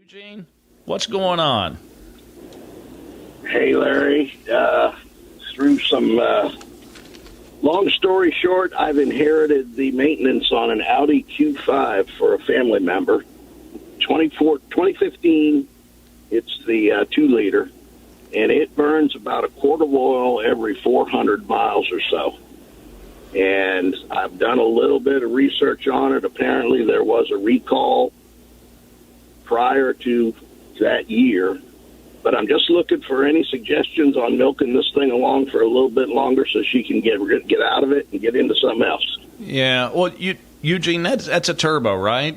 Eugene, what's going on? Hey, Larry. Through some, long story short, I've inherited the maintenance on an Audi Q5 for a family member. 2015, it's the 2-liter, and it burns about a quart of oil every 400 miles or so. And I've done a little bit of research on it. Apparently, there was a recall prior to that year. But I'm just looking for any suggestions on milking this thing along for a little bit longer so she can get out of it and get into something else. Yeah, well, Eugene, that's a turbo, right?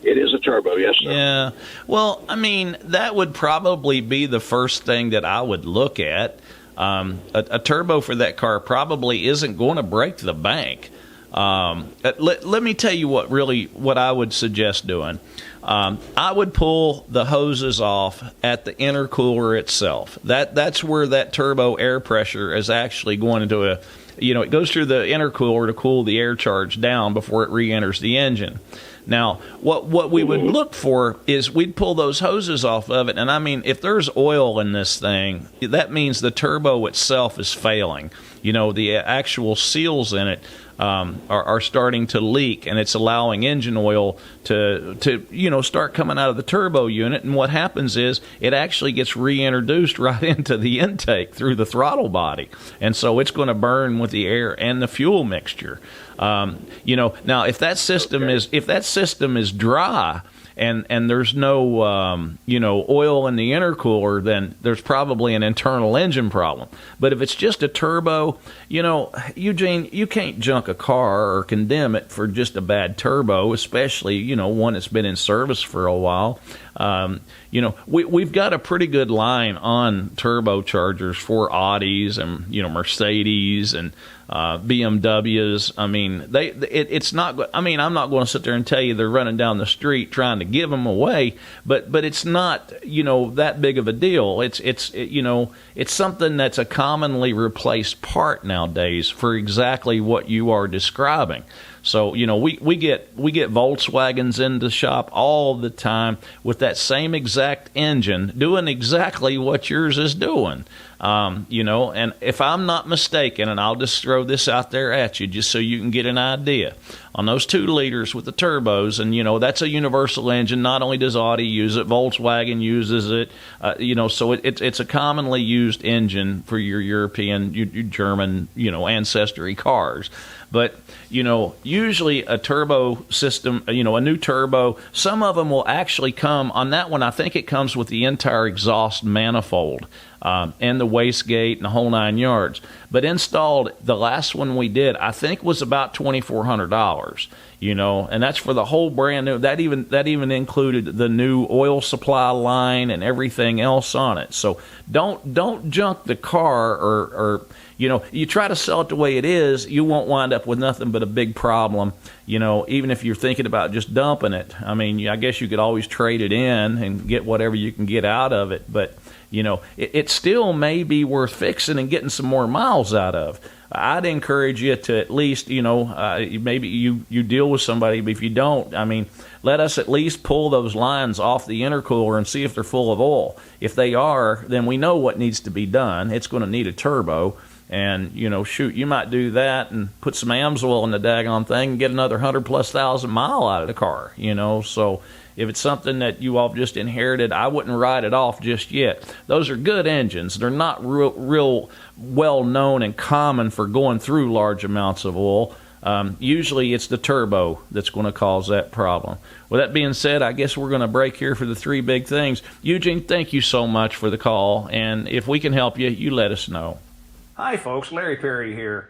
It is a turbo, yes, sir. Yeah. Well, I mean, that would probably be the first thing that I would look at. A turbo for that car probably isn't going to break the bank. Let me tell you what I would suggest doing. I would pull the hoses off at the intercooler itself. That's where that turbo air pressure is actually going into it goes through the intercooler to cool the air charge down before it re-enters the engine. Now, what we would look for is we'd pull those hoses off of it, and I mean, if there's oil in this thing, that means the turbo itself is failing. The actual seals in it are starting to leak, and it's allowing engine oil to start coming out of the turbo unit. And what happens is it actually gets reintroduced right into the intake through the throttle body, and so it's going to burn with the air and the fuel mixture. Now if that system is dry and there's no oil in the intercooler, then there's probably an internal engine problem. But if it's just a turbo, Eugene, you can't junk a car or condemn it for just a bad turbo, especially one that's been in service for a while. We've got a pretty good line on turbochargers for Audis and Mercedes and BMWs. I mean, it's not. I mean, I'm not going to sit there and tell you they're running down the street trying to give them away, but it's not that big of a deal. It's something that's a commonly replaced part nowadays for exactly what you are describing. So we get Volkswagens in the shop all the time with that same exact engine doing exactly what yours is doing. And if I'm not mistaken, and I'll just throw this out there at you just so you can get an idea, on those 2-liters with the turbos, and that's a universal engine. Not only does Audi use it, Volkswagen uses it. So it's a commonly used engine for your European, your German, ancestry cars. But, usually a turbo system, a new turbo, some of them will actually come on that one. I think it comes with the entire exhaust manifold and the wastegate and the whole 9 yards. But installed, the last one we did, I think was about $2,400, and that's for the whole brand new. That even included the new oil supply line and everything else on it. So don't junk the car or you try to sell it the way it is, you won't wind up with nothing but a big problem, even if you're thinking about just dumping it. I mean, I guess you could always trade it in and get whatever you can get out of it, but, it still may be worth fixing and getting some more miles out of. I'd encourage you to at least, maybe you deal with somebody, but if you don't, I mean, let us at least pull those lines off the intercooler and see if they're full of oil. If they are, then we know what needs to be done. It's going to need a turbo. And, you might do that and put some AMSOIL in the daggone thing and get another 100,000+ mile out of the car, So if it's something that you all just inherited, I wouldn't write it off just yet. Those are good engines. They're not real well known and common for going through large amounts of oil. Usually it's the turbo that's going to cause that problem. With that being said, I guess we're going to break here for the 3 big things. Eugene, thank you so much for the call. And if we can help you, you let us know. Hi folks, Larry Perry here.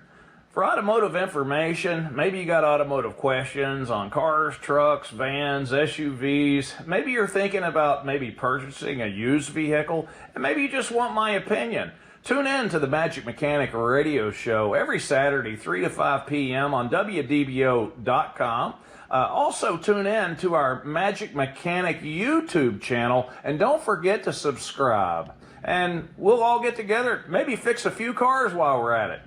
For automotive information, maybe you got automotive questions on cars, trucks, vans, SUVs. Maybe you're thinking about purchasing a used vehicle, and maybe you just want my opinion. Tune in to the Magic Mechanic radio show every Saturday, 3 to 5 p.m. on WDBO.com. Also tune in to our Magic Mechanic YouTube channel, and don't forget to subscribe. And we'll all get together, maybe fix a few cars while we're at it.